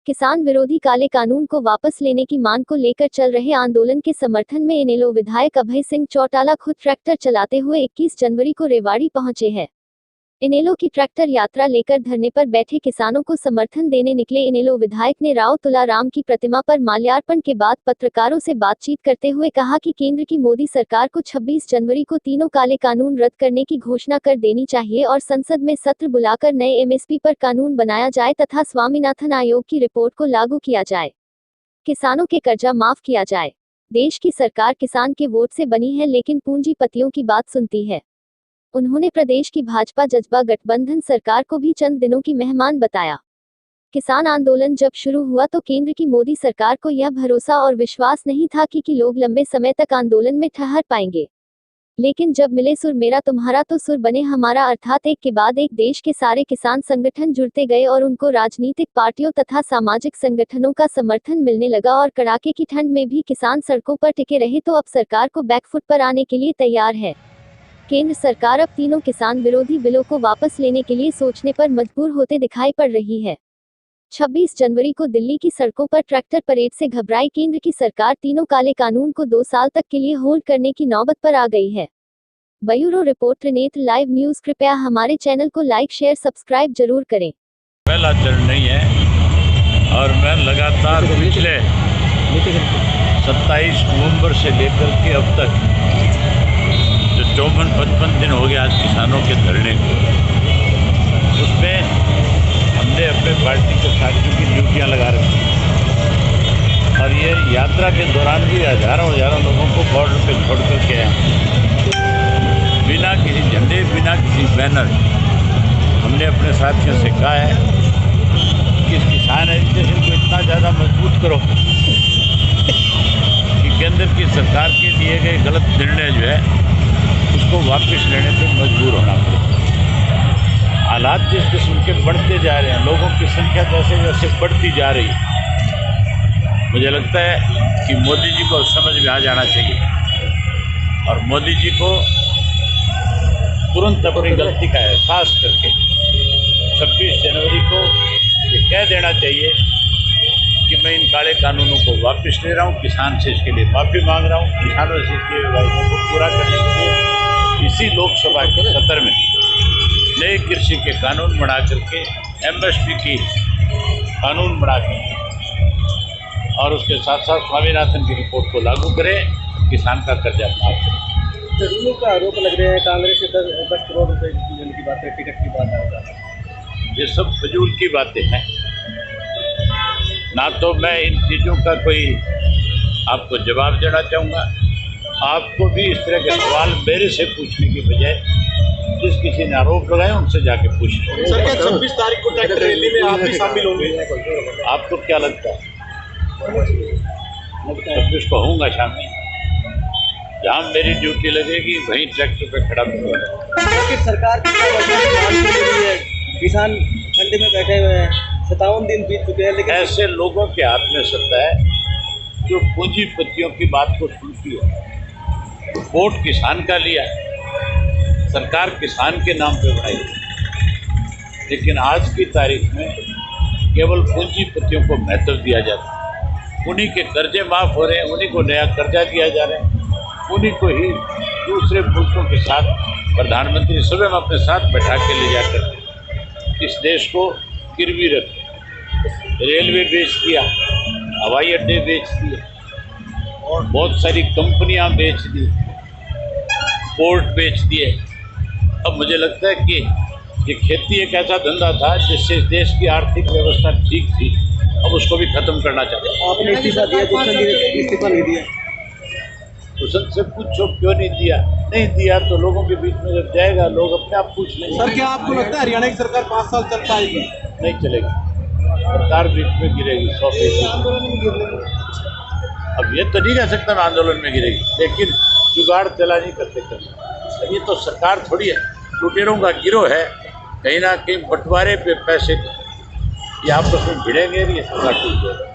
किसान विरोधी काले कानून को वापस लेने की मांग को लेकर चल रहे आंदोलन के समर्थन में इनेलो विधायक अभय सिंह चौटाला खुद ट्रैक्टर चलाते हुए 21 जनवरी को रेवाड़ी पहुंचे हैं। इनेलो की ट्रैक्टर यात्रा लेकर धरने पर बैठे किसानों को समर्थन देने निकले इनेलो विधायक ने राव तुलाराम की प्रतिमा पर माल्यार्पण के बाद पत्रकारों से बातचीत करते हुए कहा कि केंद्र की मोदी सरकार को 26 जनवरी को तीनों काले कानून रद्द करने की घोषणा कर देनी चाहिए और संसद में सत्र बुलाकर नए एमएसपी पर कानून बनाया जाए तथा स्वामीनाथन आयोग की रिपोर्ट को लागू किया जाए। किसानों के कर्जा माफ किया जाए। देश की सरकार किसान के वोट से बनी है लेकिन पूंजीपतियों की बात सुनती है। उन्होंने प्रदेश की भाजपा जजपा गठबंधन सरकार को भी चंद दिनों की मेहमान बताया। किसान आंदोलन जब शुरू हुआ तो केंद्र की मोदी सरकार को यह भरोसा और विश्वास नहीं था कि लोग लंबे समय तक आंदोलन में ठहर पाएंगे, लेकिन जब मिले सुर मेरा तुम्हारा तो सुर बने हमारा, अर्थात एक के बाद एक देश के सारे किसान संगठन जुड़ते गए और उनको राजनीतिक पार्टियों तथा सामाजिक संगठनों का समर्थन मिलने लगा और कड़ाके की ठंड में भी किसान सड़कों पर टिके रहे। तो अब सरकार को बैकफुट पर आने के लिए तैयार है। केंद्र सरकार अब तीनों किसान विरोधी बिलों को वापस लेने के लिए सोचने पर मजबूर होते दिखाई पड़ रही है। 26 जनवरी को दिल्ली की सड़कों पर ट्रैक्टर परेड से घबराई केंद्र की सरकार तीनों काले कानून को 2 साल तक के लिए होल्ड करने की नौबत पर आ गई है। Bureau report Trinetra live news. कृपया हमारे चैनल को लाइक शेयर सब्सक्राइब जरूर करें। पहला चरण नहीं है और मैं लगातार पिछले 27 नवंबर से लेकर के अब तक जो 54-55 दिन हो गए आज किसानों के धरने को, उसमें हमने अपने पार्टी के साथियों की ड्यूटियाँ लगा रखी और ये यात्रा के दौरान भी हजारों लोगों को बॉर्डर पे छोड़ कर के आए बिना किसी झंडे बिना किसी बैनर। हमने अपने साथियों से कहा है कि इस किसान एजुकेशन को इतना ज़्यादा मजबूत करो कि केंद्र की सरकार के दिए गए गलत निर्णय जो है उसको वापस लेने पे मजबूर होना पड़ेगा। हालात जिस किस्म के बढ़ते जा रहे हैं, लोगों की संख्या जैसे जैसे बढ़ती जा रही है, मुझे लगता है कि मोदी जी को समझ में आ जाना चाहिए और मोदी जी को तुरंत अपनी गलती का एहसास करके 26 जनवरी को ये कह देना चाहिए कि मैं इन काले कानूनों को वापस ले रहा हूँ, किसान से इसके लिए माफ़ी मांग रहा हूँ। किसानों से किए वायदों को पूरा करने के लिए इसी लोकसभा के सत्र में नए कृषि के कानून बना करके एमएसपी की कानून बना करके और उसके साथ साथ स्वामीनाथन की रिपोर्ट को लागू करें, किसान का कर्जा माफ करें। जरूर का आरोप लग रहे हैं कांग्रेस से 10 करोड़ रुपए की बात है, टिकट की बात है। ये सब फजूल की बातें हैं। ना तो मैं इन चीज़ों का कोई आपको जवाब देना चाहूँगा, आपको भी इस तरह के सवाल मेरे से पूछने की बजाय जिस किसी ने आरोप लगाए उनसे जाके पूछें। सर क्या 26 तारीख को ट्रैक्टर रैली में आप भी शामिल होंगे? आपको क्या लगता है? मैं 26 को होऊंगा शामिल। जहाँ मेरी ड्यूटी लगेगी वहीं ट्रैक्टर पे खड़ा होगा। सरकार की है, किसान ठंडे में बैठे हुए हैं, 57 दिन बीत चुके हैं, लेकिन ऐसे लोगों के हाथ में सत्ता है जो पूंजीपतियों की बात को सुनती है। वोट किसान का लिया, सरकार किसान के नाम पे बनाई, लेकिन आज की तारीख में केवल पूंजीपतियों को महत्व दिया जाता है। उन्हीं के कर्जे माफ़ हो रहे हैं, उन्हीं को नया कर्जा दिया जा रहा है, उन्हीं को ही दूसरे मुल्कों के साथ प्रधानमंत्री स्वयं अपने साथ बैठा के ले जाकर इस देश को गिरवी रखे। रेलवे बेच दिया, हवाई अड्डे बेच दिए और बहुत सारी कंपनियां बेच दी, पोर्ट बेच दिए। अब मुझे लगता है कि ये खेती एक ऐसा धंधा था जिससे इस देश की आर्थिक व्यवस्था ठीक थी, अब उसको भी खत्म करना चाहते हैं। आपने इस्तीफा नहीं दिया, हुसन से पूछो क्यों नहीं दिया? नहीं दिया तो लोगों के बीच में जब जाएगा लोग अपने आप पूछ लेंगे। सर क्या आपको लगता है हरियाणा की सरकार 5 साल चल पाएगी? नहीं चलेगी, सरकार बीच में गिरेगी 100%। अब ये तो नहीं कह सकता मैं आंदोलन में गिरेगी, लेकिन जुगाड़ चला नहीं करते। ये तो सरकार थोड़ी है, लुटेरों का गिरोह है। कहीं ना कहीं बंटवारे पे पैसे ये आपस में भिड़ेंगे, ये सरकार टूट जाएगी।